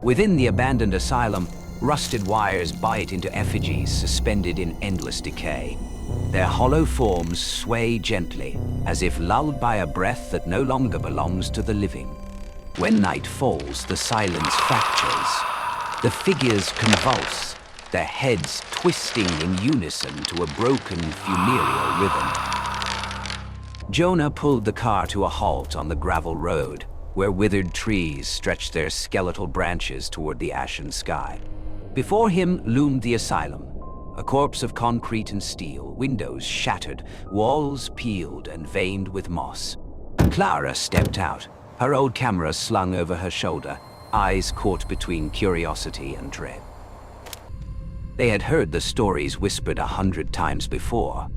Within the abandoned asylum, rusted wires bite into effigies suspended in endless decay. Their hollow forms sway gently, as if lulled by a breath that no longer belongs to the living. When night falls, the silence fractures. The figures convulse, their heads twisting in unison to a broken funereal rhythm. Jonah pulled the car to a halt on the gravel road, where withered trees stretched their skeletal branches toward the ashen sky. Before him loomed the asylum, a corpse of concrete and steel, windows shattered, walls peeled and veined with moss. Clara stepped out, her old camera slung over her shoulder, eyes caught between curiosity and dread. They had heard the stories whispered 100 times before.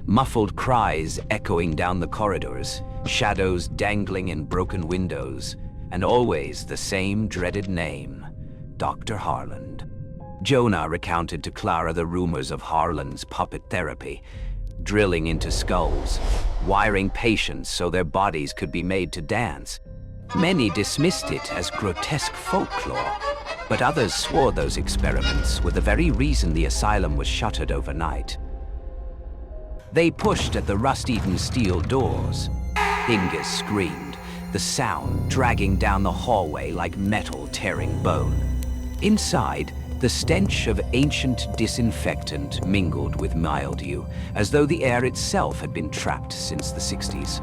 Muffled cries echoing down the corridors, shadows dangling in broken windows, and always the same dreaded name, Dr. Harland. Jonah recounted to Clara the rumors of Harland's puppet therapy, drilling into skulls, wiring patients so their bodies could be made to dance. Many dismissed it as grotesque folklore, but others swore those experiments were the very reason the asylum was shuttered overnight. They pushed at the rust-eaten steel doors. Dingus screamed, the sound dragging down the hallway like metal tearing bone. Inside, the stench of ancient disinfectant mingled with mildew, as though the air itself had been trapped since the 60s.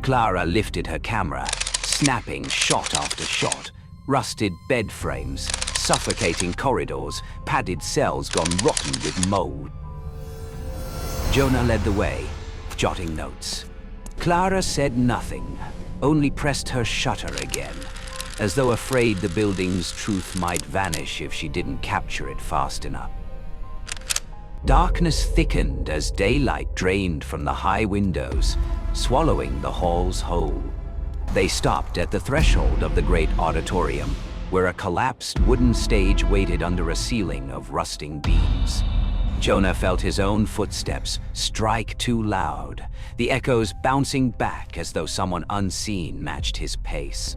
Clara lifted her camera, snapping shot after shot. Rusted bed frames, suffocating corridors, padded cells gone rotten with mold. Jonah led the way, jotting notes. Clara said nothing, only pressed her shutter again, as though afraid the building's truth might vanish if she didn't capture it fast enough. Darkness thickened as daylight drained from the high windows, swallowing the halls whole. They stopped at the threshold of the great auditorium, where a collapsed wooden stage waited under a ceiling of rusting beams. Jonah felt his own footsteps strike too loud, the echoes bouncing back as though someone unseen matched his pace.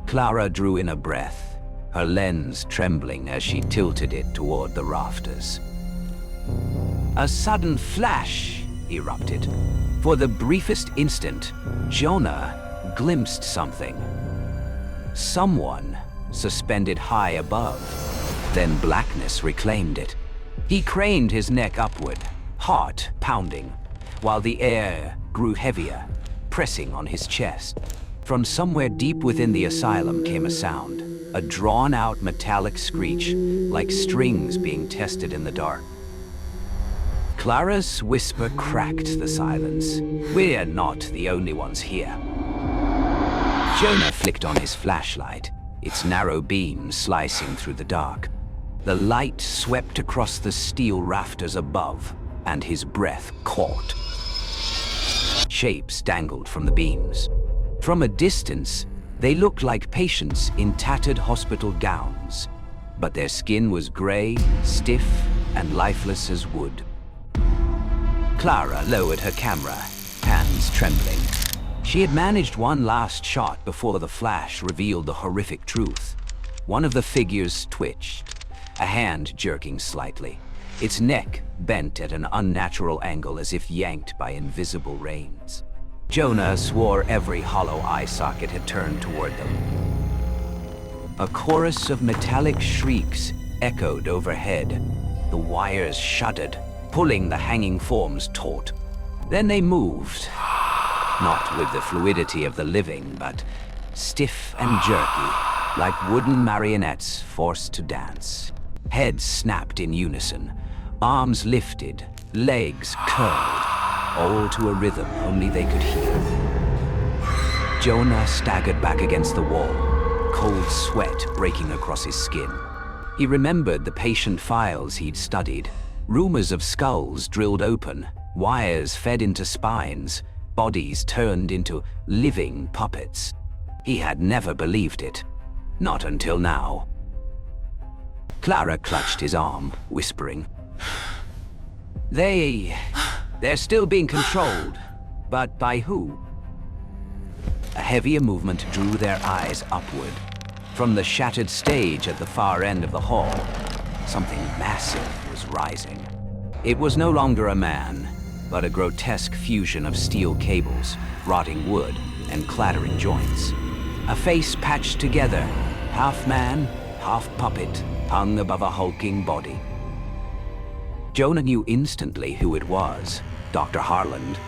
Clara drew in a breath, her lens trembling as she tilted it toward the rafters. A sudden flash erupted. For the briefest instant, Jonah glimpsed something. Someone suspended high above. Then blackness reclaimed it. He craned his neck upward, heart pounding, while the air grew heavier, pressing on his chest. From somewhere deep within the asylum came a sound, a drawn-out metallic screech, like strings being tested in the dark. Clara's whisper cracked the silence. We're not the only ones here. Jonah flicked on his flashlight, its narrow beam slicing through the dark. The light swept across the steel rafters above, and his breath caught. Shapes dangled from the beams. From a distance, they looked like patients in tattered hospital gowns, but their skin was gray, stiff, and lifeless as wood. Clara lowered her camera, hands trembling. She had managed one last shot before the flash revealed the horrific truth. One of the figures twitched, a hand jerking slightly, its neck bent at an unnatural angle as if yanked by invisible reins. Jonah swore every hollow eye socket had turned toward them. A chorus of metallic shrieks echoed overhead. The wires shuddered, pulling the hanging forms taut. Then they moved, not with the fluidity of the living, but stiff and jerky, like wooden marionettes forced to dance. Heads snapped in unison, arms lifted, legs curled, all to a rhythm only they could hear. Jonah staggered back against the wall, cold sweat breaking across his skin. He remembered the patient files he'd studied, rumors of skulls drilled open, wires fed into spines, bodies turned into living puppets. He had never believed it, not until now. Clara clutched his arm, whispering, They're still being controlled, but by who? A heavier movement drew their eyes upward. From the shattered stage at the far end of the hall, something massive was rising. It was no longer a man, but a grotesque fusion of steel cables, rotting wood, and clattering joints. A face patched together, half man, half puppet, hung above a hulking body. Jonah knew instantly who it was, Dr. Harland,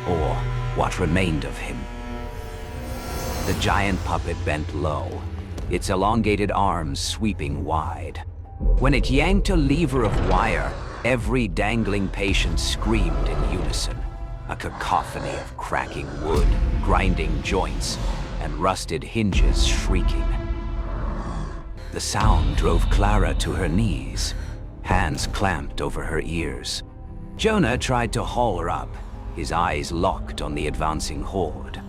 or what remained of him. The giant puppet bent low, its elongated arms sweeping wide. When it yanked a lever of wire, every dangling patient screamed in unison, a cacophony of cracking wood, grinding joints, and rusted hinges shrieking. The sound drove Clara to her knees, hands clamped over her ears. Jonah tried to haul her up, his eyes locked on the advancing horde.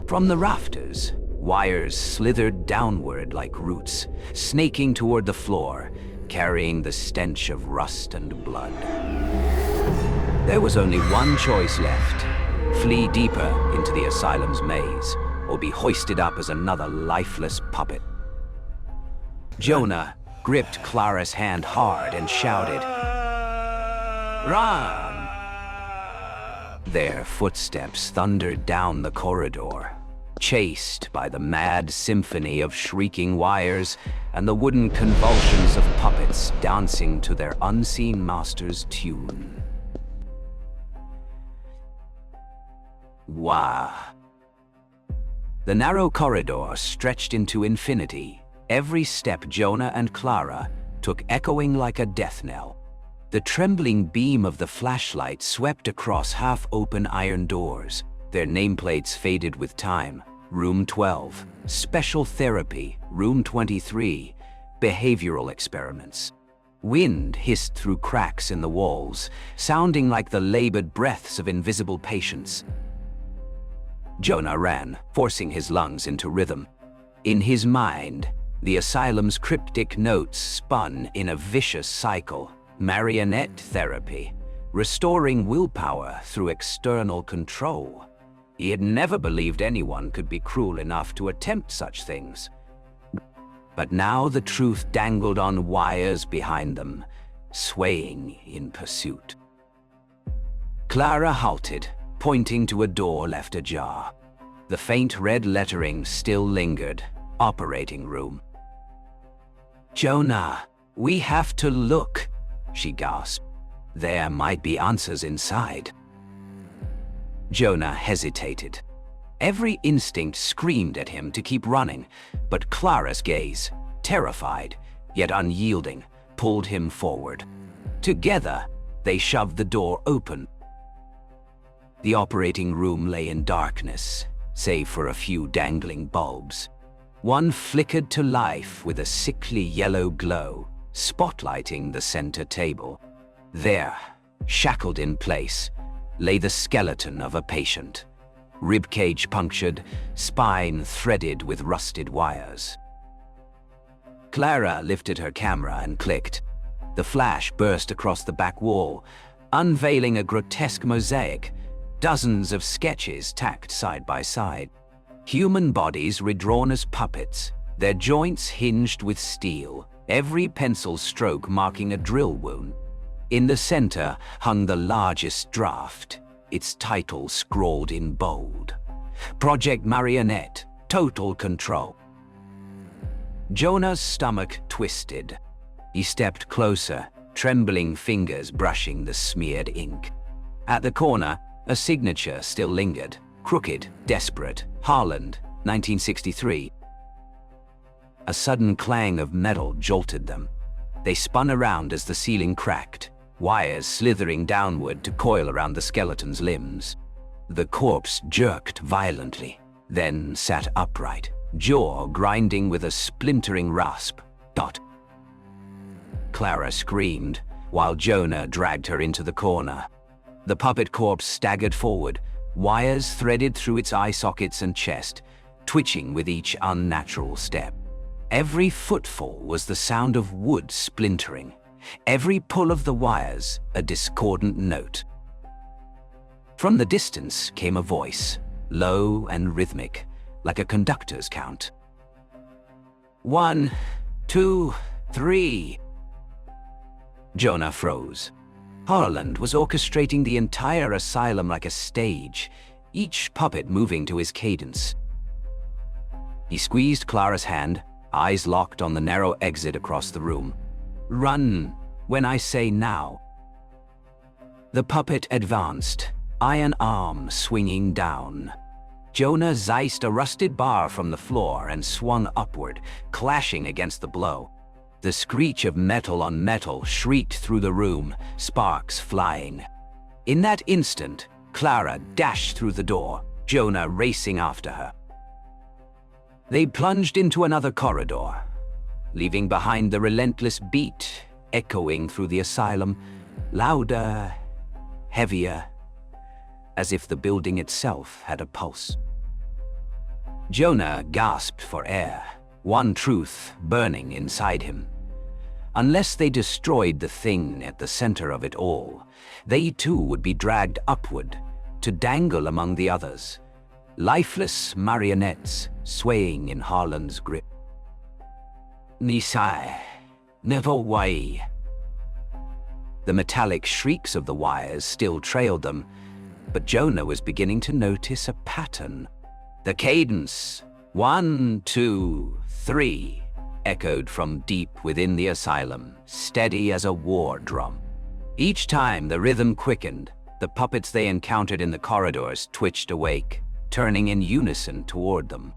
From the rafters, wires slithered downward like roots, snaking toward the floor, carrying the stench of rust and blood. There was only one choice left: flee deeper into the Asylum's maze, or be hoisted up as another lifeless puppet. Jonah gripped Clara's hand hard and shouted, "Run!" Their footsteps thundered down the corridor, chased by the mad symphony of shrieking wires and the wooden convulsions of puppets dancing to their unseen master's tune. Wah! The narrow corridor stretched into infinity. Every step Jonah and Clara took echoing like a death knell. The trembling beam of the flashlight swept across half-open iron doors, their nameplates faded with time. Room 12, Special Therapy, Room 23, Behavioral Experiments. Wind hissed through cracks in the walls, sounding like the labored breaths of invisible patients. Jonah ran, forcing his lungs into rhythm. In his mind, the Asylum's cryptic notes spun in a vicious cycle. Marionette therapy, restoring willpower through external control. He had never believed anyone could be cruel enough to attempt such things. But now the truth dangled on wires behind them, swaying in pursuit. Clara halted, pointing to a door left ajar. The faint red lettering still lingered. Operating room. "Jonah, we have to look," she gasped. "There might be answers inside." Jonah hesitated. Every instinct screamed at him to keep running, but Clara's gaze, terrified yet unyielding, pulled him forward. Together, they shoved the door open. The operating room lay in darkness, save for a few dangling bulbs. One flickered to life with a sickly yellow glow, spotlighting the center table. There, shackled in place, lay the skeleton of a patient. Ribcage punctured, spine threaded with rusted wires. Clara lifted her camera and clicked. The flash burst across the back wall, unveiling a grotesque mosaic, dozens of sketches tacked side by side. Human bodies redrawn as puppets, their joints hinged with steel, every pencil stroke marking a drill wound. In the center hung the largest draft, its title scrawled in bold. Project Marionette, Total Control. Jonah's stomach twisted. He stepped closer, trembling fingers brushing the smeared ink. At the corner, a signature still lingered. Crooked, desperate, Harland, 1963. A sudden clang of metal jolted them. They spun around as the ceiling cracked, wires slithering downward to coil around the skeleton's limbs. The corpse jerked violently, then sat upright, jaw grinding with a splintering rasp. Dot. Clara screamed, while Jonah dragged her into the corner. The puppet corpse staggered forward, wires threaded through its eye sockets and chest, twitching with each unnatural step. Every footfall was the sound of wood splintering, every pull of the wires a discordant note. From the distance came a voice, low and rhythmic, like a conductor's count. 1, 2, 3. Jonah froze. Harland was orchestrating the entire asylum like a stage, each puppet moving to his cadence. He squeezed Clara's hand, eyes locked on the narrow exit across the room. "Run when I say now." The puppet advanced, iron arm swinging down. Jonah zeised a rusted bar from the floor and swung upward, clashing against the blow. The screech of metal on metal shrieked through the room, sparks flying. In that instant, Clara dashed through the door, Jonah racing after her. They plunged into another corridor, leaving behind the relentless beat echoing through the asylum, louder, heavier, as if the building itself had a pulse. Jonah gasped for air, one truth burning inside him. Unless they destroyed the thing at the center of it all, they too would be dragged upward to dangle among the others, lifeless marionettes swaying in Harland's grip. Nisai, never way. The metallic shrieks of the wires still trailed them, but Jonah was beginning to notice a pattern. The cadence, 1, 2, 3, echoed from deep within the asylum, steady as a war drum. Each time the rhythm quickened, the puppets they encountered in the corridors twitched awake, turning in unison toward them.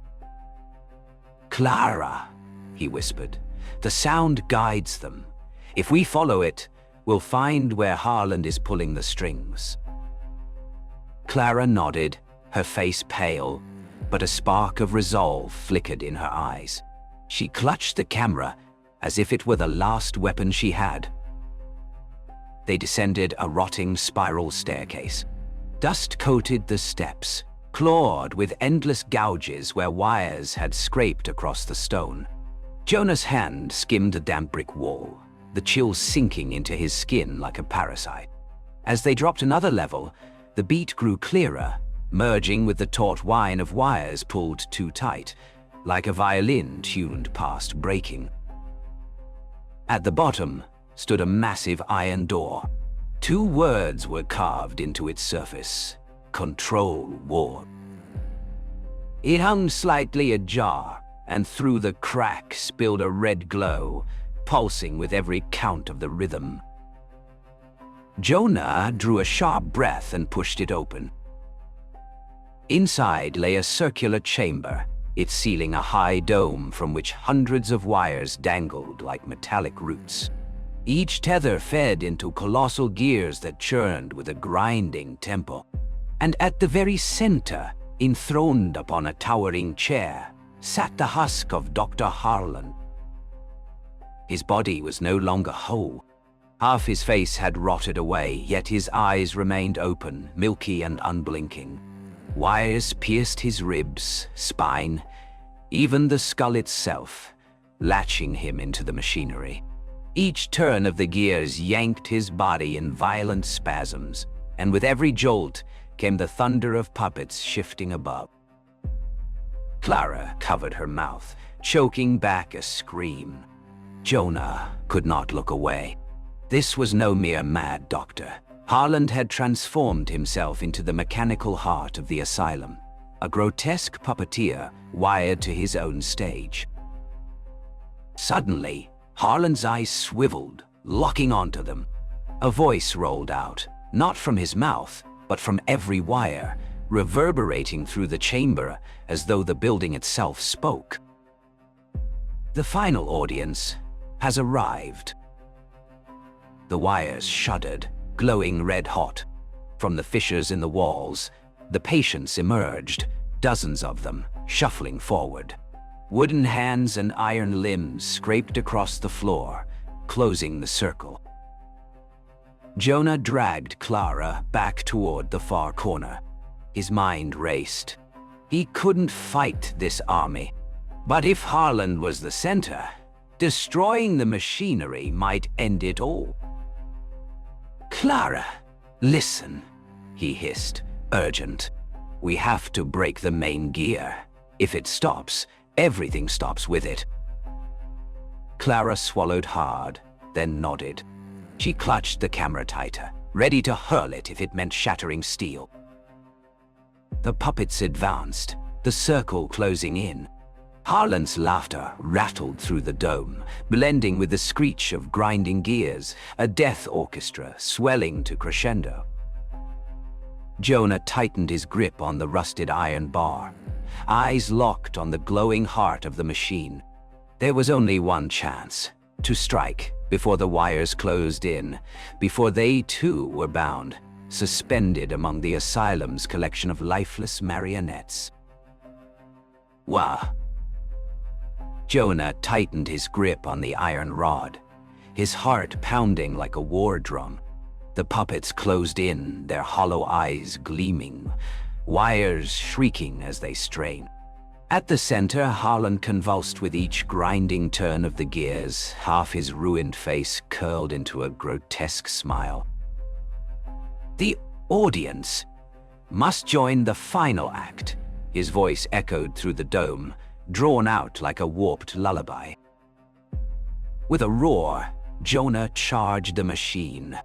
"Clara," he whispered, "the sound guides them. If we follow it, we'll find where Harland is pulling the strings." Clara nodded, her face pale, but a spark of resolve flickered in her eyes. She clutched the camera as if it were the last weapon she had. They descended a rotting spiral staircase. Dust coated the steps, clawed with endless gouges where wires had scraped across the stone. Jonah's hand skimmed the damp brick wall, the chill sinking into his skin like a parasite. As they dropped another level, the beat grew clearer, merging with the taut whine of wires pulled too tight, like a violin tuned past breaking. At the bottom stood a massive iron door. 2 words were carved into its surface: Control Ward. It hung slightly ajar, and through the crack spilled a red glow, pulsing with every count of the rhythm. Jonah drew a sharp breath and pushed it open. Inside lay a circular chamber, its ceiling a high dome from which hundreds of wires dangled like metallic roots. Each tether fed into colossal gears that churned with a grinding tempo. And at the very center, enthroned upon a towering chair, sat the husk of Dr. Harland. His body was no longer whole. Half his face had rotted away, yet his eyes remained open, milky and unblinking. Wires pierced his ribs, spine, even the skull itself, latching him into the machinery. Each turn of the gears yanked his body in violent spasms, and with every jolt came the thunder of puppets shifting above. Clara covered her mouth, choking back a scream. Jonah could not look away. This was no mere mad doctor. Harland had transformed himself into the mechanical heart of the asylum, a grotesque puppeteer wired to his own stage. Suddenly, Harland's eyes swiveled, locking onto them. A voice rolled out, not from his mouth, but from every wire, reverberating through the chamber as though the building itself spoke. "The final audience has arrived." The wires shuddered, glowing red-hot. From the fissures in the walls, the patients emerged, dozens of them, shuffling forward. Wooden hands and iron limbs scraped across the floor, closing the circle. Jonah dragged Clara back toward the far corner. His mind raced. He couldn't fight this army. But if Harland was the center, destroying the machinery might end it all. "Clara, listen," he hissed, urgent. "We have to break the main gear. If it stops, everything stops with it." Clara swallowed hard, then nodded. She clutched the camera tighter, ready to hurl it if it meant shattering steel. The puppets advanced, the circle closing in. Harland's laughter rattled through the dome, blending with the screech of grinding gears, a death orchestra swelling to crescendo. Jonah tightened his grip on the rusted iron bar, eyes locked on the glowing heart of the machine. There was only one chance, to strike before the wires closed in, before they too were bound, suspended among the Asylum's collection of lifeless marionettes. Wah! Jonah tightened his grip on the iron rod, his heart pounding like a war drum. The puppets closed in, their hollow eyes gleaming, wires shrieking as they strained. At the center, Harland convulsed with each grinding turn of the gears, half his ruined face curled into a grotesque smile. The audience must join the final act, his voice echoed through the dome, drawn out like a warped lullaby. With a roar, Jonah charged the machine.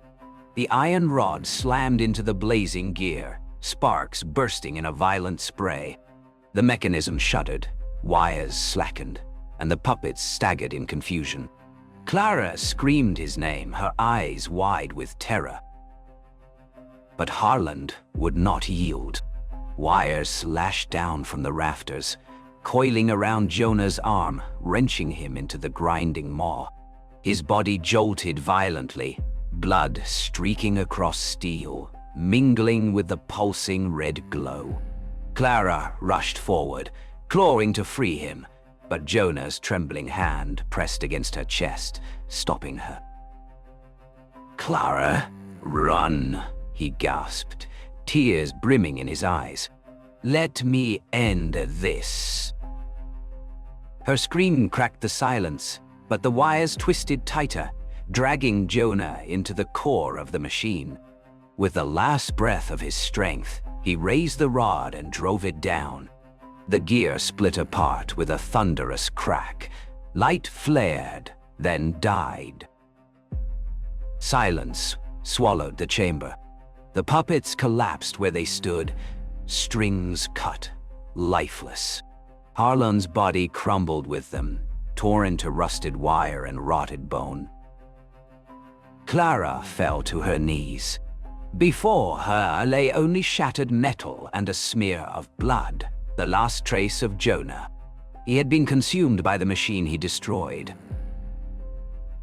The iron rod slammed into the blazing gear, sparks bursting in a violent spray. The mechanism shuddered, wires slackened, and the puppets staggered in confusion. Clara screamed his name, her eyes wide with terror. But Harland would not yield. Wires slashed down from the rafters, coiling around Jonah's arm, wrenching him into the grinding maw. His body jolted violently, blood streaking across steel, mingling with the pulsing red glow. Clara rushed forward, clawing to free him, but Jonah's trembling hand pressed against her chest, stopping her. "Clara, run," he gasped, tears brimming in his eyes. "Let me end this." Her scream cracked the silence, but the wires twisted tighter, dragging Jonah into the core of the machine. With the last breath of his strength, he raised the rod and drove it down. The gear split apart with a thunderous crack. Light flared, then died. Silence swallowed the chamber. The puppets collapsed where they stood, strings cut, lifeless. Harland's body crumbled with them, torn to rusted wire and rotted bone. Clara fell to her knees. Before her lay only shattered metal and a smear of blood, the last trace of Jonah. He had been consumed by the machine he destroyed.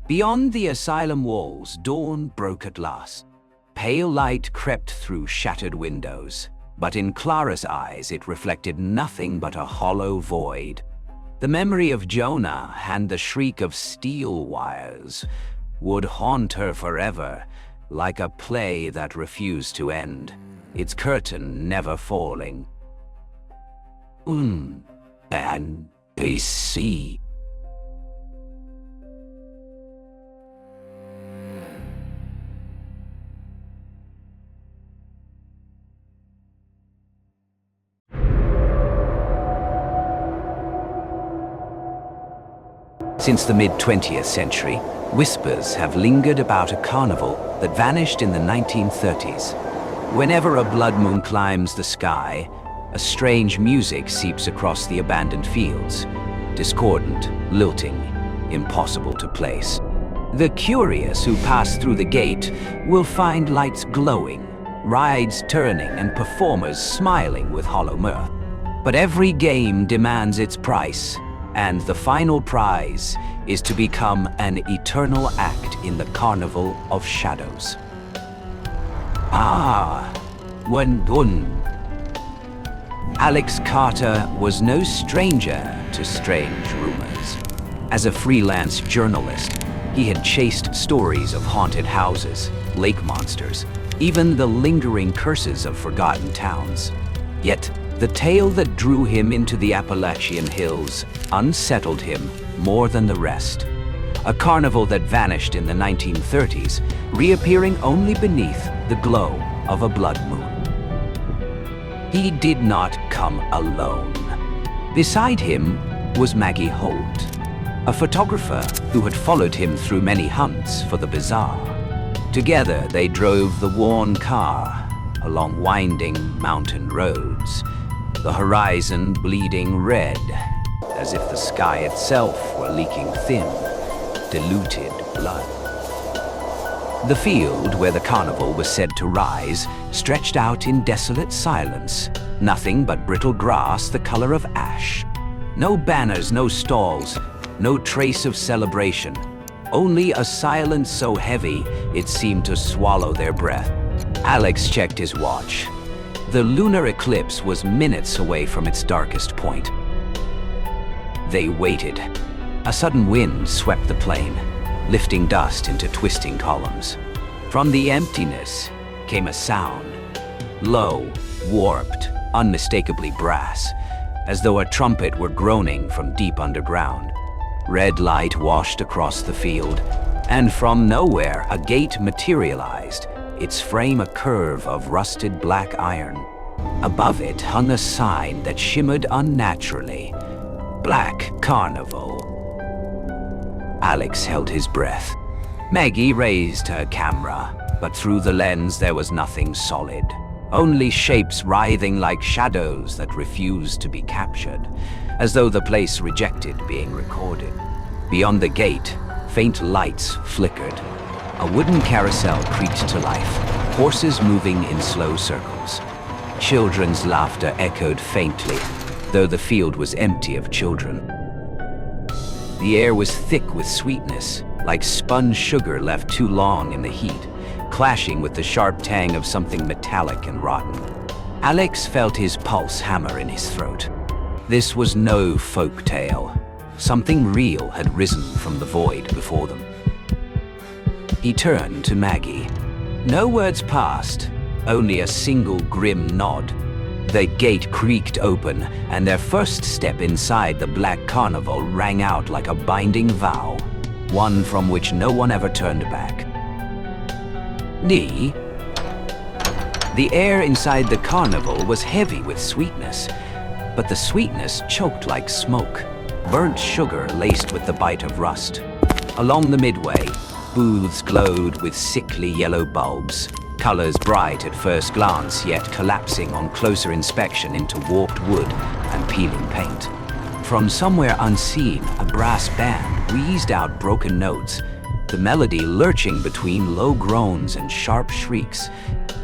Beyond the asylum walls, dawn broke at last. Pale light crept through shattered windows, but in Clara's eyes it reflected nothing but a hollow void. The memory of Jonah and the shriek of steel wires would haunt her forever, like a play that refused to end, its curtain never falling. And PC. Since the mid-20th century, whispers have lingered about a carnival that vanished in the 1930s. Whenever a blood moon climbs the sky, a strange music seeps across the abandoned fields, discordant, lilting, impossible to place. The curious who pass through the gate will find lights glowing, rides turning, and performers smiling with hollow mirth. But every game demands its price, and the final prize is to become an eternal act in the carnival of shadows. Wendun. Alex Carter was no stranger to strange rumors. As a freelance journalist, he had chased stories of haunted houses, lake monsters, even the lingering curses of forgotten towns. Yet, the tale that drew him into the Appalachian hills unsettled him more than the rest. A carnival that vanished in the 1930s, reappearing only beneath the glow of a blood moon. He did not come alone. Beside him was Maggie Holt, a photographer who had followed him through many hunts for the bizarre. Together, they drove the worn car along winding mountain roads, the horizon bleeding red, as if the sky itself were leaking thin, diluted blood. The field where the carnival was said to rise stretched out in desolate silence, nothing but brittle grass the color of ash. No banners, no stalls, no trace of celebration. Only a silence so heavy it seemed to swallow their breath. Alex checked his watch. The lunar eclipse was minutes away from its darkest point. They waited. A sudden wind swept the plain, lifting dust into twisting columns. From the emptiness came a sound, low, warped, unmistakably brass, as though a trumpet were groaning from deep underground. Red light washed across the field, and from nowhere a gate materialized, its frame a curve of rusted black iron. Above it hung a sign that shimmered unnaturally, Black Carnival. Alex held his breath. Maggie raised her camera, but through the lens there was nothing solid. Only shapes writhing like shadows that refused to be captured, as though the place rejected being recorded. Beyond the gate, faint lights flickered. A wooden carousel creaked to life, horses moving in slow circles. Children's laughter echoed faintly, though the field was empty of children. The air was thick with sweetness, like spun sugar left too long in the heat, clashing with the sharp tang of something metallic and rotten. Alex felt his pulse hammer in his throat. This was no folk tale. Something real had risen from the void before them. He turned to Maggie. No words passed, only a single grim nod. The gate creaked open, and their first step inside the Black Carnival rang out like a binding vow, one from which no one ever turned back. The air inside the carnival was heavy with sweetness, but the sweetness choked like smoke, burnt sugar laced with the bite of rust. Along the midway, booths glowed with sickly yellow bulbs, colors bright at first glance, yet collapsing on closer inspection into warped wood and peeling paint. From somewhere unseen, a brass band wheezed out broken notes, the melody lurching between low groans and sharp shrieks,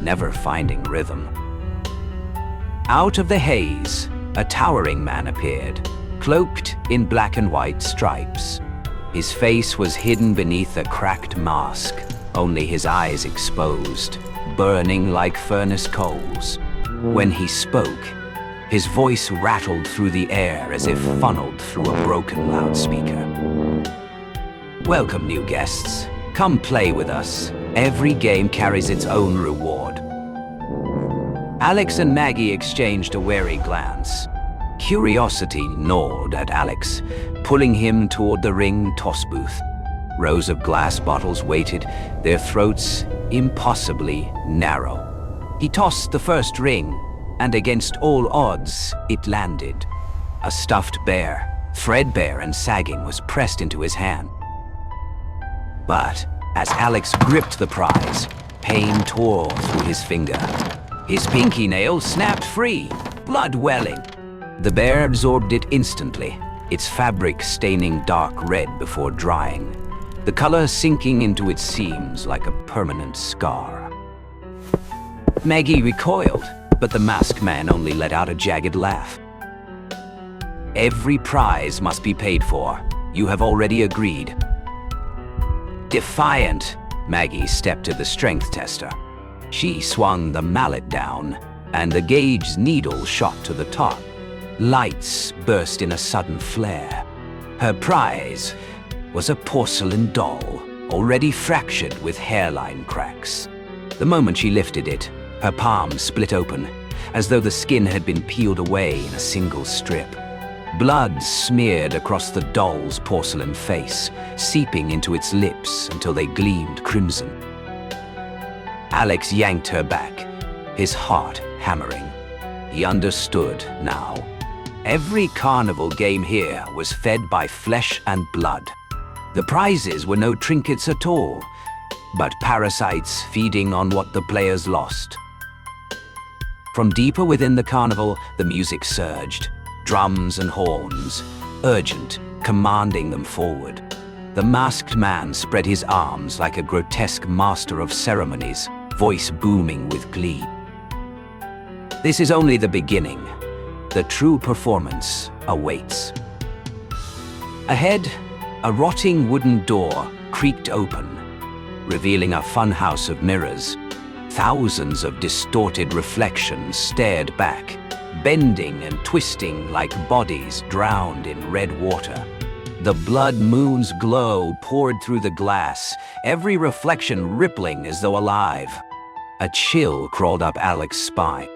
never finding rhythm. Out of the haze, a towering man appeared, cloaked in black and white stripes. His face was hidden beneath a cracked mask, only his eyes exposed, burning like furnace coals. When he spoke, his voice rattled through the air as if funneled through a broken loudspeaker. Welcome, new guests. Come play with us. Every game carries its own reward. Alex and Maggie exchanged a wary glance. Curiosity gnawed at Alex, pulling him toward the ring toss booth. Rows of glass bottles waited, their throats impossibly narrow. He tossed the first ring, and against all odds, it landed. A stuffed bear, threadbare and sagging, was pressed into his hand. But as Alex gripped the prize, pain tore through his finger. His pinky nail snapped free, blood welling. The bear absorbed it instantly, its fabric staining dark red before drying, the color sinking into its seams like a permanent scar. Maggie recoiled, but the masked man only let out a jagged laugh. Every prize must be paid for. You have already agreed. Defiant, Maggie stepped to the strength tester. She swung the mallet down, and the gauge's needle shot to the top. Lights burst in a sudden flare. Her prize was a porcelain doll, already fractured with hairline cracks. The moment she lifted it, her palm split open, as though the skin had been peeled away in a single strip. Blood smeared across the doll's porcelain face, seeping into its lips until they gleamed crimson. Alex yanked her back, his heart hammering. He understood now. Every carnival game here was fed by flesh and blood. The prizes were no trinkets at all, but parasites feeding on what the players lost. From deeper within the carnival, the music surged, drums and horns, urgent, commanding them forward. The masked man spread his arms like a grotesque master of ceremonies, voice booming with glee. This is only the beginning. The true performance awaits. Ahead, a rotting wooden door creaked open, revealing a funhouse of mirrors. Thousands of distorted reflections stared back, bending and twisting like bodies drowned in red water. The blood moon's glow poured through the glass, every reflection rippling as though alive. A chill crawled up Alex's spine.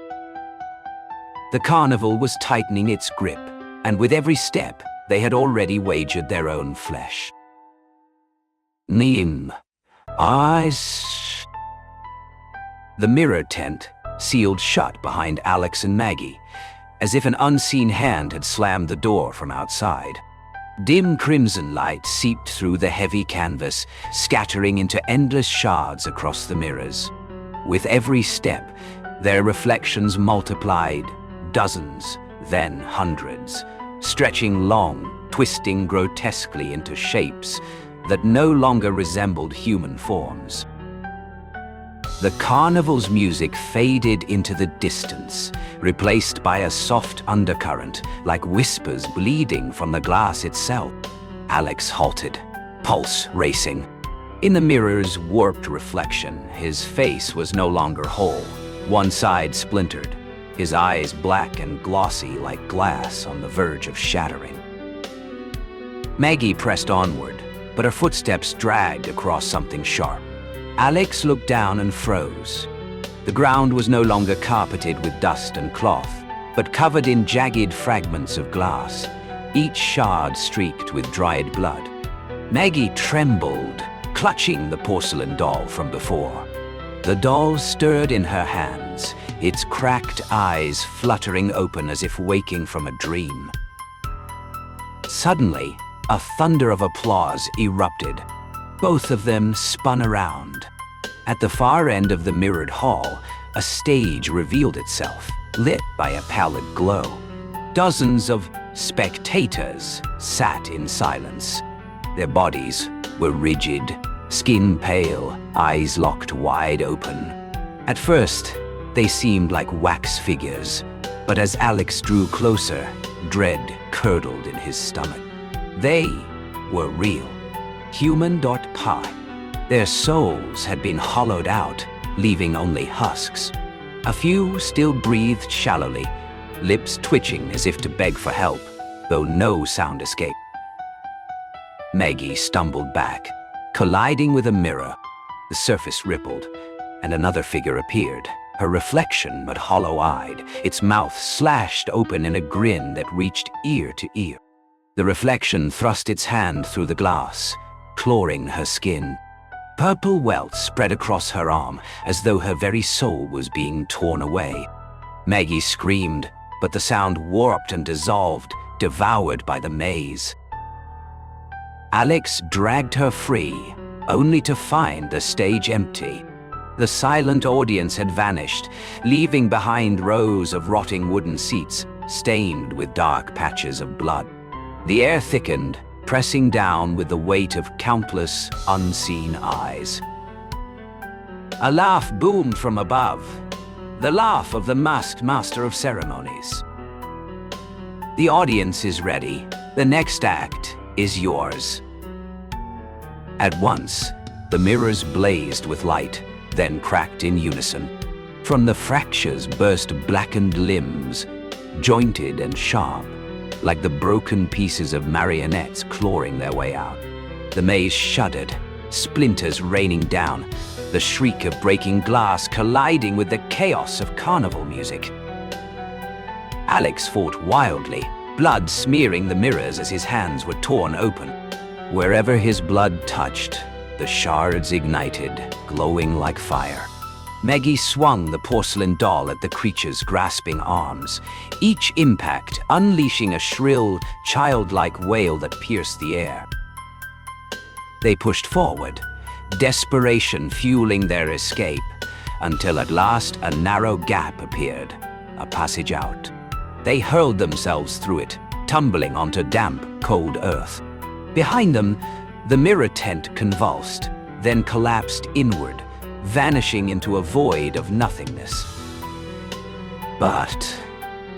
The carnival was tightening its grip, and with every step, they had already wagered their own flesh. Neem, eyes. The mirror tent sealed shut behind Alex and Maggie, as if an unseen hand had slammed the door from outside. Dim crimson light seeped through the heavy canvas, scattering into endless shards across the mirrors. With every step, their reflections multiplied, dozens, then hundreds, stretching long, twisting grotesquely into shapes that no longer resembled human forms. The carnival's music faded into the distance, replaced by a soft undercurrent, like whispers bleeding from the glass itself. Alex halted, pulse racing. In the mirror's warped reflection, his face was no longer whole. One side splintered, his eyes black and glossy like glass on the verge of shattering. Maggie pressed onward, but her footsteps dragged across something sharp. Alex looked down and froze. The ground was no longer carpeted with dust and cloth, but covered in jagged fragments of glass, each shard streaked with dried blood. Maggie trembled, clutching the porcelain doll from before. The doll stirred in her hands, its cracked eyes fluttering open as if waking from a dream. Suddenly, a thunder of applause erupted. Both of them spun around. At the far end of the mirrored hall, a stage revealed itself, lit by a pallid glow. Dozens of spectators sat in silence. Their bodies were rigid, skin pale, eyes locked wide open. At first, they seemed like wax figures, but as Alex drew closer, dread curdled in his stomach. They were real. Human.pie. Their souls had been hollowed out, leaving only husks. A few still breathed shallowly, lips twitching as if to beg for help, though no sound escaped. Maggie stumbled back, colliding with a mirror. The surface rippled, and another figure appeared, her reflection but hollow-eyed, its mouth slashed open in a grin that reached ear to ear. The reflection thrust its hand through the glass, clawing her skin. Purple welts spread across her arm, as though her very soul was being torn away. Maggie screamed, but the sound warped and dissolved, devoured by the maze. Alex dragged her free, only to find the stage empty. The silent audience had vanished, leaving behind rows of rotting wooden seats, stained with dark patches of blood. The air thickened, pressing down with the weight of countless unseen eyes. A laugh boomed from above, the laugh of the masked master of ceremonies. The audience is ready. The next act is yours. At once, the mirrors blazed with light, then cracked in unison. From the fractures burst blackened limbs, jointed and sharp, like the broken pieces of marionettes clawing their way out. The maze shuddered, splinters raining down, the shriek of breaking glass colliding with the chaos of carnival music. Alex fought wildly, blood smearing the mirrors as his hands were torn open. Wherever his blood touched, the shards ignited, glowing like fire. Maggie swung the porcelain doll at the creature's grasping arms, each impact unleashing a shrill, childlike wail that pierced the air. They pushed forward, desperation fueling their escape, until at last a narrow gap appeared, a passage out. They hurled themselves through it, tumbling onto damp, cold earth. Behind them, the mirror tent convulsed, then collapsed inward, vanishing into a void of nothingness. But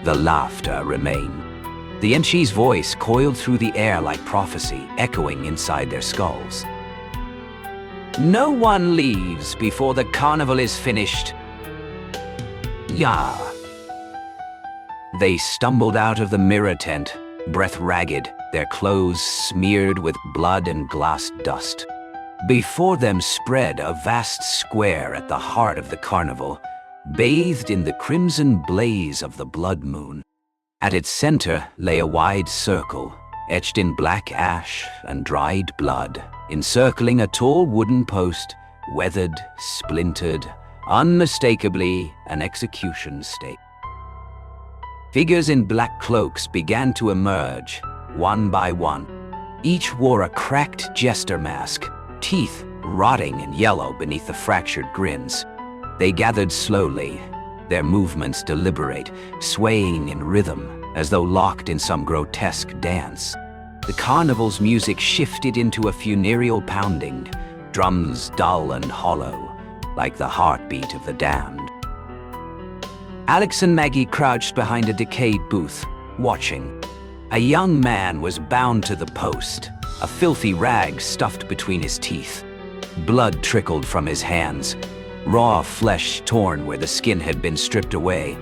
the laughter remained. The MC's voice coiled through the air like prophecy, echoing inside their skulls. No one leaves before the carnival is finished. Yeah. They stumbled out of the mirror tent, breath ragged, their clothes smeared with blood and glass dust. Before them spread a vast square at the heart of the carnival, bathed in the crimson blaze of the blood moon. At its center lay a wide circle, etched in black ash and dried blood, encircling a tall wooden post, weathered, splintered, unmistakably an execution stake. Figures in black cloaks began to emerge, one by one. Each wore a cracked jester mask, teeth rotting and yellow beneath the fractured grins. They gathered slowly, their movements deliberate, swaying in rhythm as though locked in some grotesque dance. The carnival's music shifted into a funereal pounding, drums dull and hollow, like the heartbeat of the damned. Alex and Maggie crouched behind a decayed booth, watching. A young man was bound to the post, a filthy rag stuffed between his teeth. Blood trickled from his hands, raw flesh torn where the skin had been stripped away.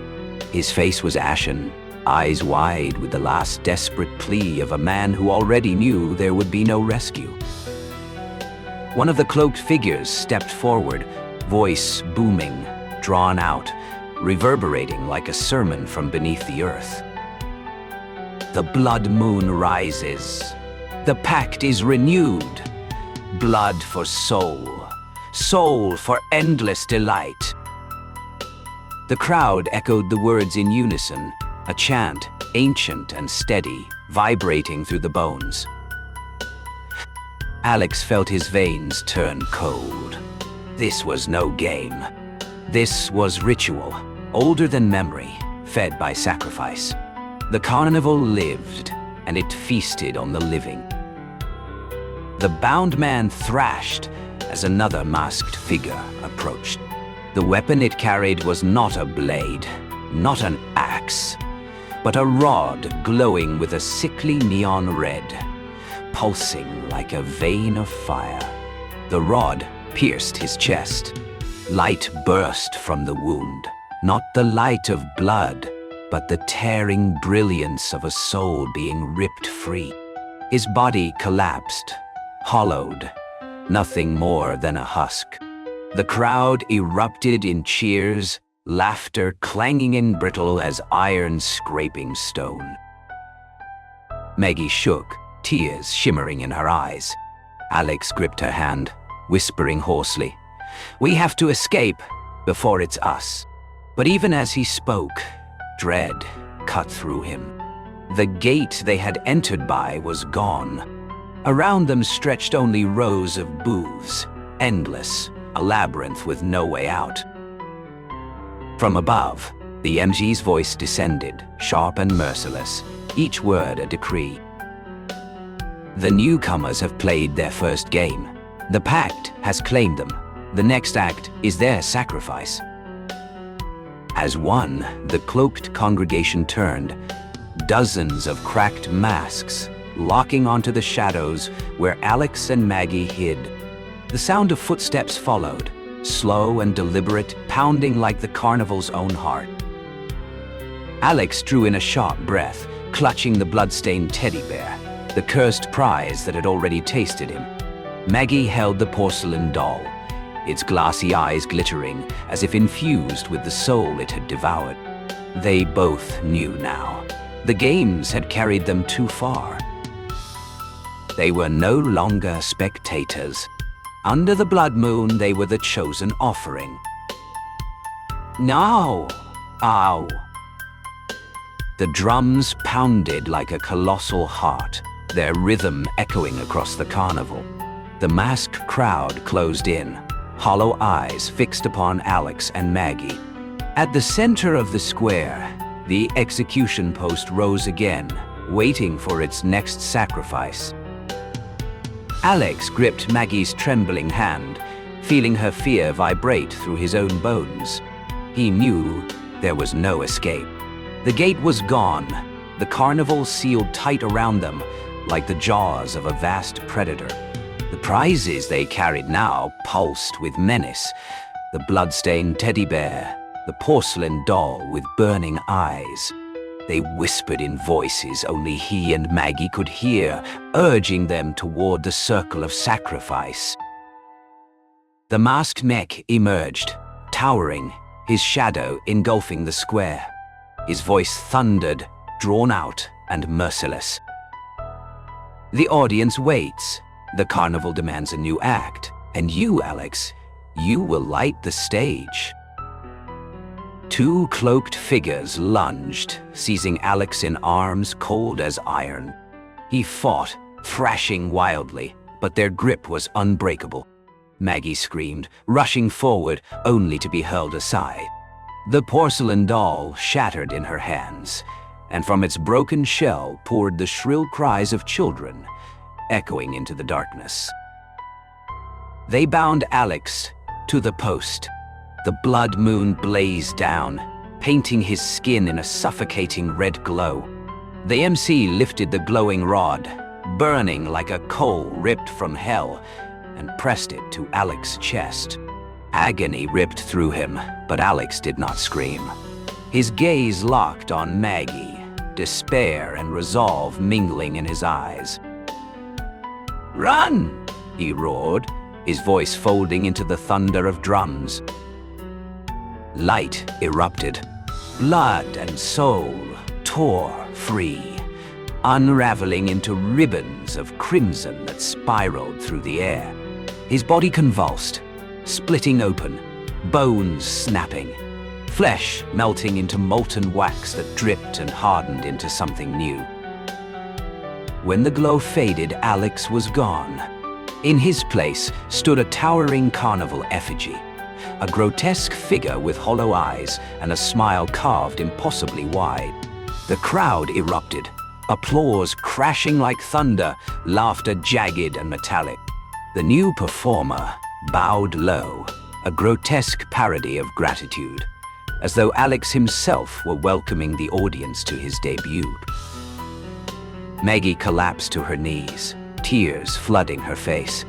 His face was ashen, eyes wide with the last desperate plea of a man who already knew there would be no rescue. One of the cloaked figures stepped forward, voice booming, drawn out, reverberating like a sermon from beneath the earth. The blood moon rises. The pact is renewed. Blood for soul. Soul for endless delight. The crowd echoed the words in unison, a chant, ancient and steady, vibrating through the bones. Alex felt his veins turn cold. This was no game. This was ritual, older than memory, fed by sacrifice. The carnival lived, and it feasted on the living. The bound man thrashed as another masked figure approached. The weapon it carried was not a blade, not an axe, but a rod glowing with a sickly neon red, pulsing like a vein of fire. The rod pierced his chest. Light burst from the wound, not the light of blood, but the tearing brilliance of a soul being ripped free. His body collapsed, hollowed, nothing more than a husk. The crowd erupted in cheers, laughter clanging and brittle as iron scraping stone. Maggie shook, tears shimmering in her eyes. Alex gripped her hand, whispering hoarsely, "We have to escape before it's us." But even as he spoke, dread cut through him. The gate they had entered by was gone. Around them stretched only rows of booths, endless, a labyrinth with no way out. From above, the MG's voice descended, sharp and merciless, each word a decree. The newcomers have played their first game. The pact has claimed them. The next act is their sacrifice. As one, the cloaked congregation turned, dozens of cracked masks locking onto the shadows where Alex and Maggie hid. The sound of footsteps followed, slow and deliberate, pounding like the carnival's own heart. Alex drew in a sharp breath, clutching the blood-stained teddy bear, the cursed prize that had already tasted him. Maggie held the porcelain doll, its glassy eyes glittering as if infused with the soul it had devoured. They both knew now. The games had carried them too far. They were no longer spectators. Under the blood moon, they were the chosen offering. Now! Ow! The drums pounded like a colossal heart, their rhythm echoing across the carnival. The masked crowd closed in, hollow eyes fixed upon Alex and Maggie. At the center of the square, the execution post rose again, waiting for its next sacrifice. Alex gripped Maggie's trembling hand, feeling her fear vibrate through his own bones. He knew there was no escape. The gate was gone, the carnival sealed tight around them, like the jaws of a vast predator. The prizes they carried now pulsed with menace. The blood-stained teddy bear, the porcelain doll with burning eyes. They whispered in voices only he and Maggie could hear, urging them toward the circle of sacrifice. The masked mech emerged, towering, his shadow engulfing the square. His voice thundered, drawn out and merciless. The audience waits. The carnival demands a new act. And you, Alex, you will light the stage. Two cloaked figures lunged, seizing Alex in arms cold as iron. He fought, thrashing wildly, but their grip was unbreakable. Maggie screamed, rushing forward, only to be hurled aside. The porcelain doll shattered in her hands, and from its broken shell poured the shrill cries of children, echoing into the darkness. They bound Alex to the post. The blood moon blazed down, painting his skin in a suffocating red glow. The MC lifted the glowing rod, burning like a coal ripped from hell, and pressed it to Alex's chest. Agony ripped through him, but Alex did not scream. His gaze locked on Maggie, despair and resolve mingling in his eyes. "Run!" he roared, his voice folding into the thunder of drums. Light erupted. Blood and soul tore free, unraveling into ribbons of crimson that spiraled through the air. His body convulsed, splitting open, bones snapping, flesh melting into molten wax that dripped and hardened into something new. When the glow faded, Alex was gone. In his place stood a towering carnival effigy, a grotesque figure with hollow eyes and a smile carved impossibly wide. The crowd erupted, applause crashing like thunder, laughter jagged and metallic. The new performer bowed low, a grotesque parody of gratitude, as though Alex himself were welcoming the audience to his debut. Maggie collapsed to her knees, tears flooding her face.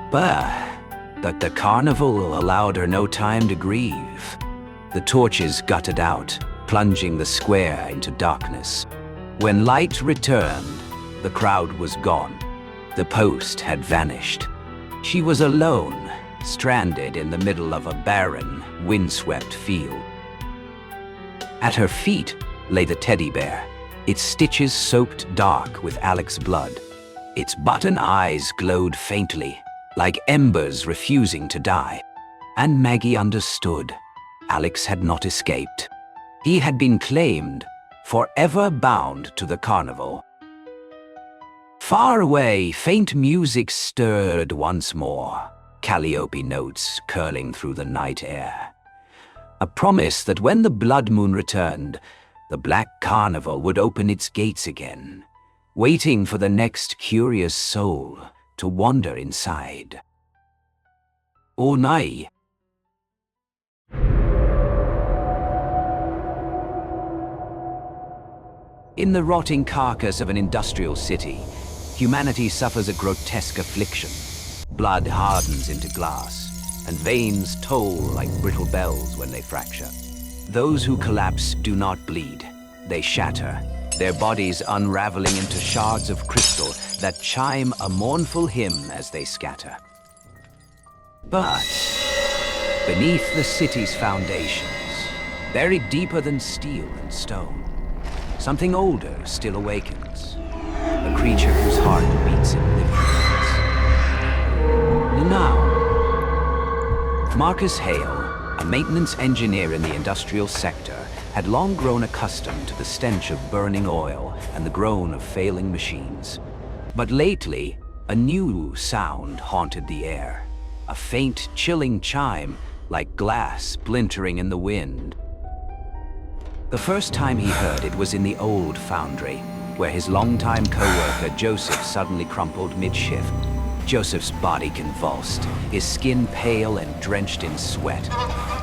But the carnival allowed her no time to grieve. The torches gutted out, plunging the square into darkness. When light returned, the crowd was gone. The post had vanished. She was alone, stranded in the middle of a barren, windswept field. At her feet lay the teddy bear, its stitches soaked dark with Alex's blood. Its button eyes glowed faintly, like embers refusing to die. And Maggie understood. Alex had not escaped. He had been claimed, forever bound to the carnival. Far away, faint music stirred once more, Calliope notes curling through the night air. A promise that when the blood moon returned, the black carnival would open its gates again, waiting for the next curious soul to wander inside. Or nay. In the rotting carcass of an industrial city, humanity suffers a grotesque affliction. Blood hardens into glass, and veins toll like brittle bells when they fracture. Those who collapse do not bleed. They shatter, their bodies unraveling into shards of crystal that chime a mournful hymn as they scatter. But beneath the city's foundations, buried deeper than steel and stone, something older still awakens, a creature whose heart beats in living things. Now, Marcus Hale, a maintenance engineer in the industrial sector, had long grown accustomed to the stench of burning oil and the groan of failing machines. But lately, a new sound haunted the air. A faint, chilling chime, like glass splintering in the wind. The first time he heard it was in the old foundry, where his longtime co-worker Joseph suddenly crumpled mid-shift. Joseph's body convulsed, his skin pale and drenched in sweat.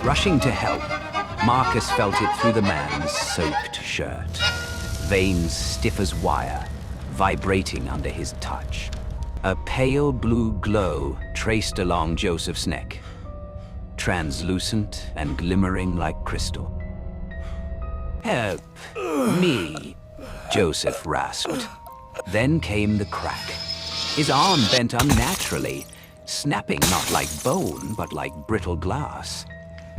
Rushing to help, Marcus felt it through the man's soaked shirt. Veins stiff as wire, vibrating under his touch. A pale blue glow traced along Joseph's neck, translucent and glimmering like crystal. "Help me," Joseph rasped. Then came the crack. His arm bent unnaturally, snapping not like bone, but like brittle glass.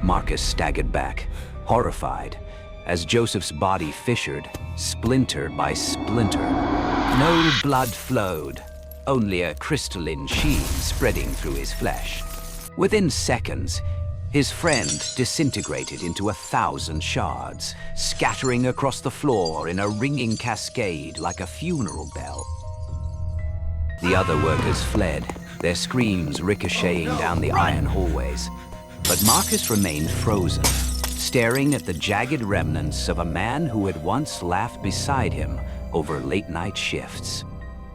Marcus staggered back, horrified, as Joseph's body fissured, splinter by splinter. No blood flowed, only a crystalline sheen spreading through his flesh. Within seconds, his friend disintegrated into 1,000 shards, scattering across the floor in a ringing cascade like a funeral bell. The other workers fled, their screams ricocheting down the iron hallways. But Marcus remained frozen, staring at the jagged remnants of a man who had once laughed beside him over late-night shifts.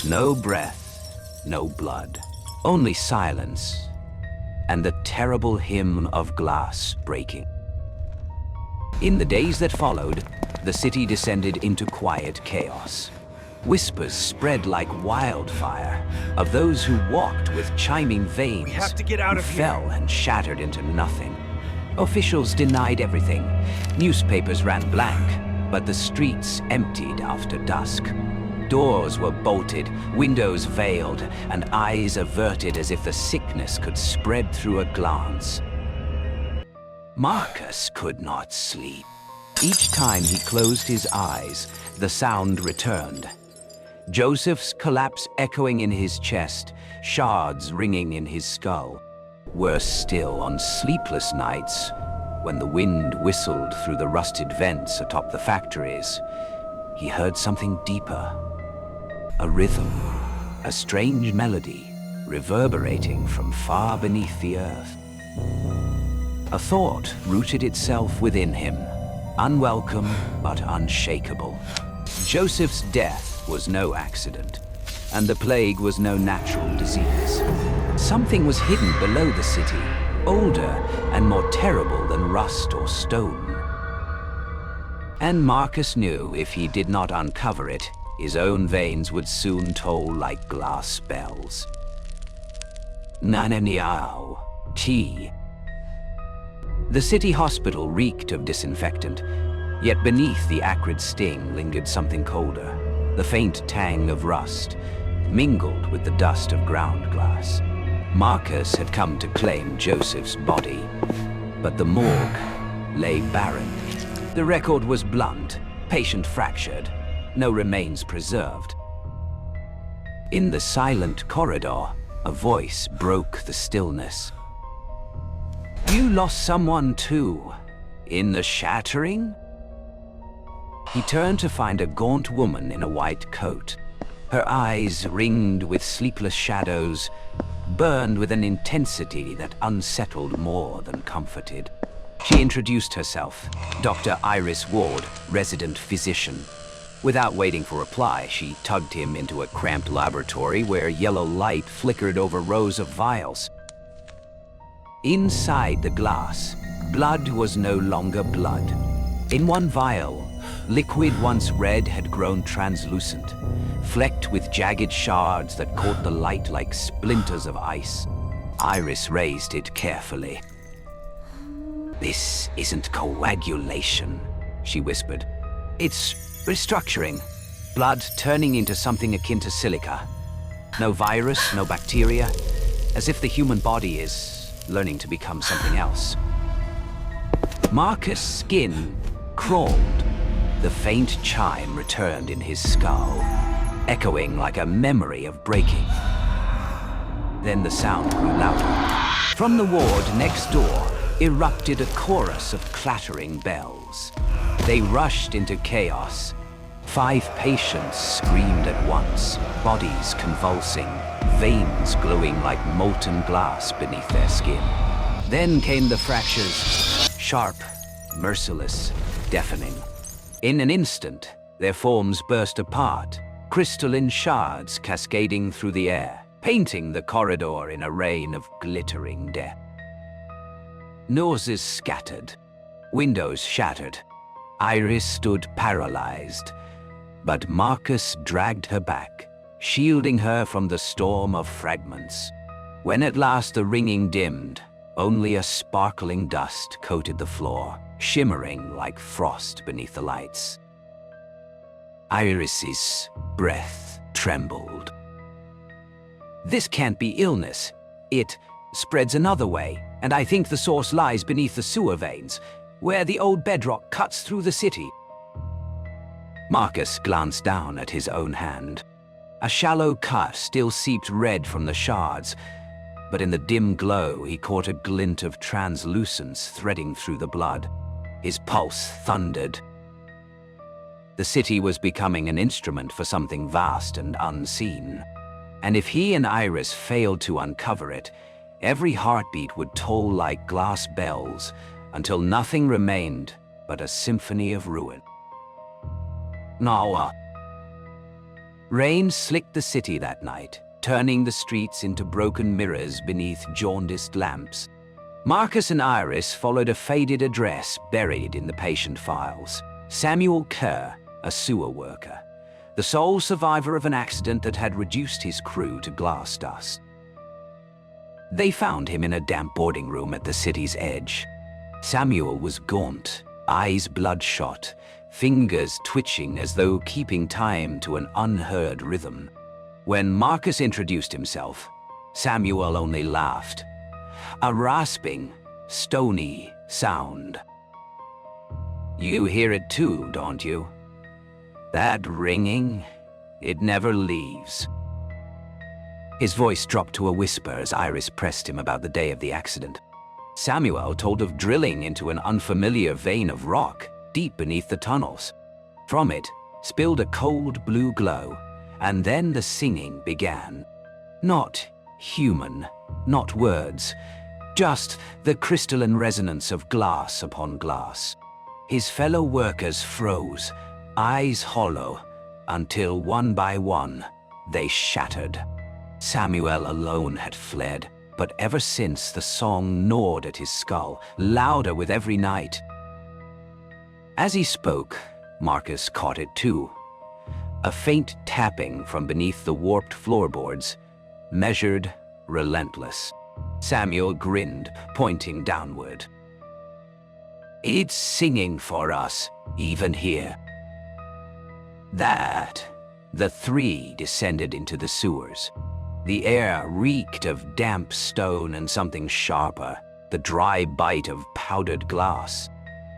No breath, no blood, only silence, and the terrible hymn of glass breaking. In the days that followed, the city descended into quiet chaos. Whispers spread like wildfire of those who walked with chiming veins, We have to get out of who here. fell and shattered into nothing. Officials denied everything. Newspapers ran blank, but the streets emptied after dusk. Doors were bolted, windows veiled, and eyes averted as if the sickness could spread through a glance. Marcus could not sleep. Each time he closed his eyes, the sound returned. Joseph's collapse echoing in his chest, shards ringing in his skull. Worse still, on sleepless nights, when the wind whistled through the rusted vents atop the factories, he heard something deeper. A rhythm, a strange melody, reverberating from far beneath the earth. A thought rooted itself within him, unwelcome but unshakable. Joseph's death was no accident, and the plague was no natural disease. Something was hidden below the city, older and more terrible than rust or stone. And Marcus knew if he did not uncover it, his own veins would soon toll like glass bells. Nananiao, tea. The city hospital reeked of disinfectant, yet beneath the acrid sting lingered something colder, the faint tang of rust, mingled with the dust of ground glass. Marcus had come to claim Joseph's body, but the morgue lay barren. The record was blunt, patient fractured, no remains preserved. In the silent corridor, a voice broke the stillness. "You lost someone too, in the shattering?" He turned to find a gaunt woman in a white coat. Her eyes, ringed with sleepless shadows, burned with an intensity that unsettled more than comforted. She introduced herself, Dr. Iris Ward, resident physician. Without waiting for reply, she tugged him into a cramped laboratory where yellow light flickered over rows of vials. Inside the glass, blood was no longer blood. In one vial, liquid once red had grown translucent, flecked with jagged shards that caught the light like splinters of ice. Iris raised it carefully. "This isn't coagulation," she whispered. "It's restructuring. Blood turning into something akin to silica. No virus, no bacteria, as if the human body is learning to become something else." Marcus' skin crawled. The faint chime returned in his skull, echoing like a memory of breaking. Then the sound grew louder. From the ward next door, erupted a chorus of clattering bells. They rushed into chaos. 5 patients screamed at once, bodies convulsing, veins glowing like molten glass beneath their skin. Then came the fractures, sharp, merciless, deafening. In an instant, their forms burst apart, crystalline shards cascading through the air, painting the corridor in a rain of glittering death. Noses scattered, windows shattered. Iris stood paralyzed, but Marcus dragged her back, shielding her from the storm of fragments. When at last the ringing dimmed, only a sparkling dust coated the floor, shimmering like frost beneath the lights. Iris's breath trembled. This can't be illness. It spreads another way, and I think the source lies beneath the sewer veins, where the old bedrock cuts through the city. Marcus glanced down at his own hand. A shallow cut still seeped red from the shards, but in the dim glow he caught a glint of translucence threading through the blood. His pulse thundered. The city was becoming an instrument for something vast and unseen. And if he and Iris failed to uncover it, every heartbeat would toll like glass bells until nothing remained but a symphony of ruin. Nawa. Rain slicked the city that night, turning the streets into broken mirrors beneath jaundiced lamps. Marcus and Iris followed a faded address buried in the patient files. Samuel Kerr, a sewer worker, the sole survivor of an accident that had reduced his crew to glass dust. They found him in a damp boarding room at the city's edge. Samuel was gaunt, eyes bloodshot, fingers twitching as though keeping time to an unheard rhythm. When Marcus introduced himself, Samuel only laughed. A rasping, stony sound. You hear it too, don't you? That ringing, it never leaves. His voice dropped to a whisper as Iris pressed him about the day of the accident. Samuel told of drilling into an unfamiliar vein of rock deep beneath the tunnels. From it spilled a cold blue glow, and then the singing began. Not human, not words, just the crystalline resonance of glass upon glass. His fellow workers froze, eyes hollow, until one by one they shattered. Samuel alone had fled, but ever since the song gnawed at his skull, louder with every night. As he spoke, Marcus caught it too. A faint tapping from beneath the warped floorboards, measured, relentless. Samuel grinned, pointing downward. It's singing for us, even here. That. The 3 descended into the sewers. The air reeked of damp stone and something sharper, the dry bite of powdered glass.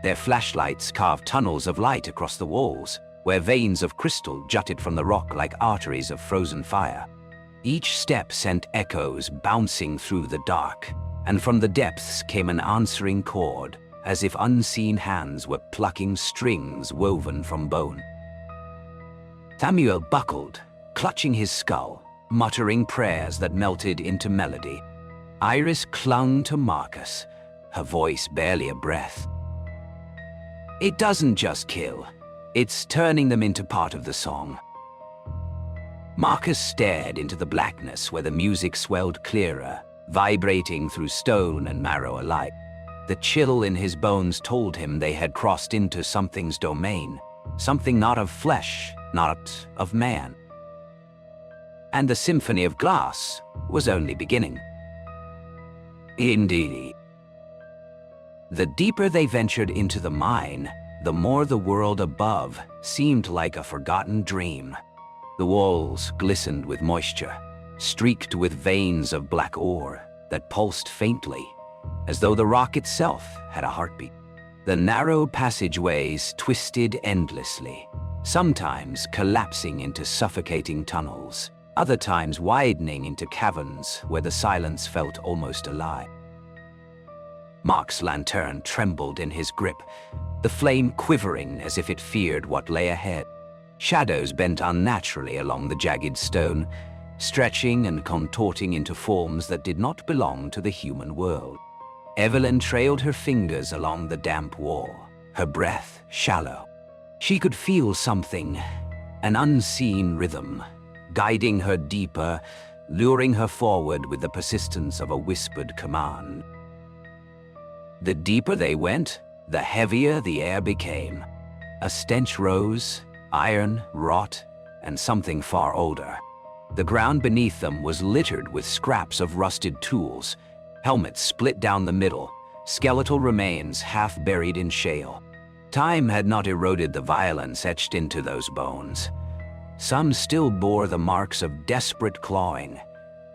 Their flashlights carved tunnels of light across the walls, where veins of crystal jutted from the rock like arteries of frozen fire. Each step sent echoes bouncing through the dark, and from the depths came an answering chord, as if unseen hands were plucking strings woven from bone. Samuel buckled, clutching his skull, muttering prayers that melted into melody. Iris clung to Marcus, her voice barely a breath. It doesn't just kill, it's turning them into part of the song. Marcus stared into the blackness where the music swelled clearer, vibrating through stone and marrow alike. The chill in his bones told him they had crossed into something's domain, something not of flesh, not of man. And the symphony of glass was only beginning. Indeed. The deeper they ventured into the mine, the more the world above seemed like a forgotten dream. The walls glistened with moisture, streaked with veins of black ore that pulsed faintly, as though the rock itself had a heartbeat. The narrow passageways twisted endlessly, sometimes collapsing into suffocating tunnels, other times widening into caverns where the silence felt almost alive. Mark's lantern trembled in his grip, the flame quivering as if it feared what lay ahead. Shadows bent unnaturally along the jagged stone, stretching and contorting into forms that did not belong to the human world. Evelyn trailed her fingers along the damp wall, her breath shallow. She could feel something, an unseen rhythm, guiding her deeper, luring her forward with the persistence of a whispered command. The deeper they went, the heavier the air became. A stench rose, iron, rot, and something far older. The ground beneath them was littered with scraps of rusted tools, helmets split down the middle, skeletal remains half buried in shale. Time had not eroded the violence etched into those bones. Some still bore the marks of desperate clawing,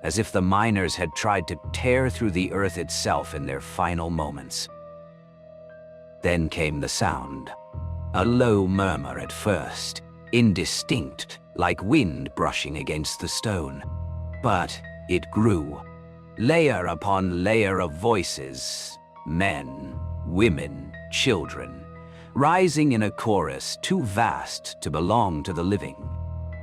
as if the miners had tried to tear through the earth itself in their final moments. Then came the sound. A low murmur at first, indistinct, like wind brushing against the stone. But it grew, layer upon layer of voices, men, women, children, rising in a chorus too vast to belong to the living.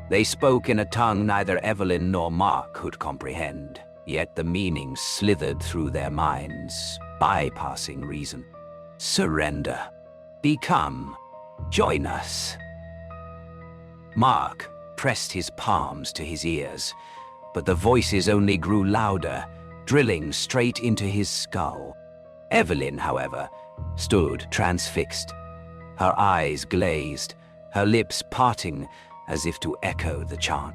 They spoke in a tongue neither Evelyn nor Mark could comprehend, yet the meaning slithered through their minds, bypassing reason. Surrender. Become. Join us. Mark pressed his palms to his ears, but the voices only grew louder, drilling straight into his skull. Evelyn, however, stood transfixed, her eyes glazed, her lips parting as if to echo the chant.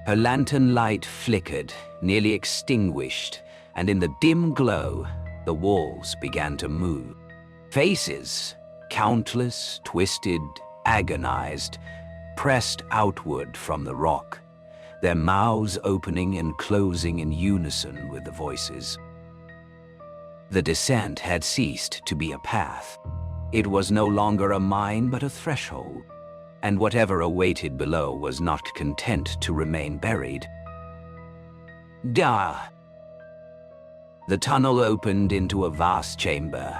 Her lantern light flickered, nearly extinguished, and in the dim glow, the walls began to move. Faces, countless, twisted, agonized, pressed outward from the rock, their mouths opening and closing in unison with the voices. The descent had ceased to be a path. It was no longer a mine but a threshold, and whatever awaited below was not content to remain buried. Da! The tunnel opened into a vast chamber,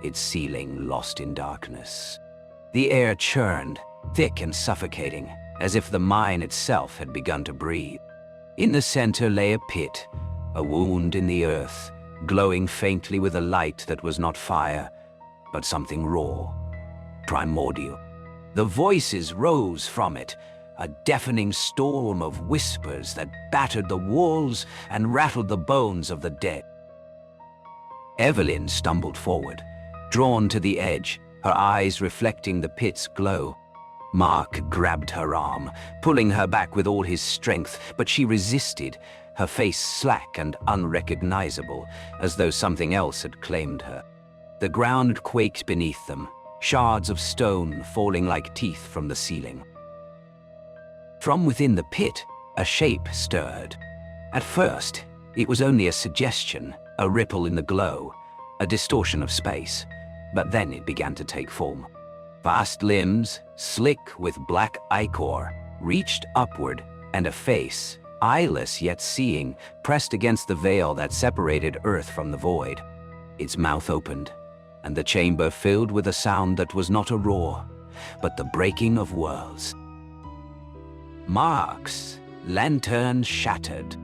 its ceiling lost in darkness. The air churned, thick and suffocating, as if the mine itself had begun to breathe. In the center lay a pit, a wound in the earth, glowing faintly with a light that was not fire, but something raw, primordial. The voices rose from it, a deafening storm of whispers that battered the walls and rattled the bones of the dead. Evelyn stumbled forward, drawn to the edge, her eyes reflecting the pit's glow. Mark grabbed her arm, pulling her back with all his strength, but she resisted, her face slack and unrecognizable, as though something else had claimed her. The ground quaked beneath them, shards of stone falling like teeth from the ceiling. From within the pit, a shape stirred. At first, it was only a suggestion, a ripple in the glow, a distortion of space, but then it began to take form. Vast limbs, slick with black ichor, reached upward, and a face, eyeless yet seeing, pressed against the veil that separated earth from the void. Its mouth opened, and the chamber filled with a sound that was not a roar, but the breaking of worlds. Mark's lantern shattered.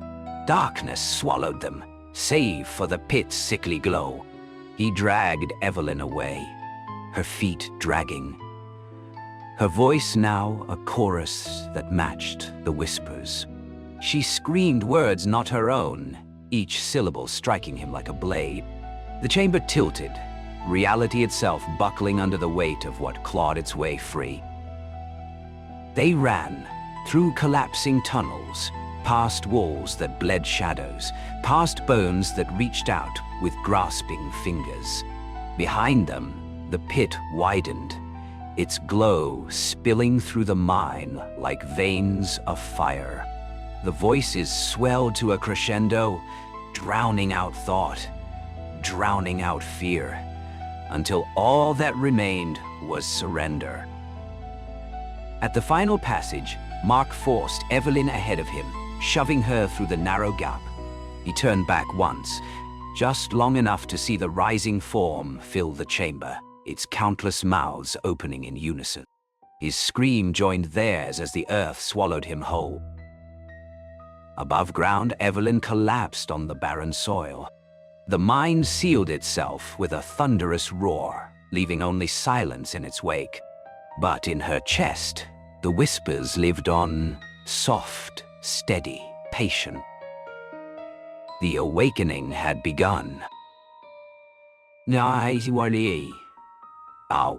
Darkness swallowed them, save for the pit's sickly glow. He dragged Evelyn away, her feet dragging. Her voice now a chorus that matched the whispers. She screamed words not her own, each syllable striking him like a blade. The chamber tilted, reality itself buckling under the weight of what clawed its way free. They ran, through collapsing tunnels, past walls that bled shadows, past bones that reached out with grasping fingers. Behind them, the pit widened, its glow spilling through the mine like veins of fire. The voices swelled to a crescendo, drowning out thought, drowning out fear, until all that remained was surrender. At the final passage, Mark forced Evelyn ahead of him, shoving her through the narrow gap. He turned back once, just long enough to see the rising form fill the chamber, its countless mouths opening in unison. His scream joined theirs as the earth swallowed him whole. Above ground, Evelyn collapsed on the barren soil. The mine sealed itself with a thunderous roar, leaving only silence in its wake. But in her chest, the whispers lived on, soft, steady, patient. The awakening had begun. Out.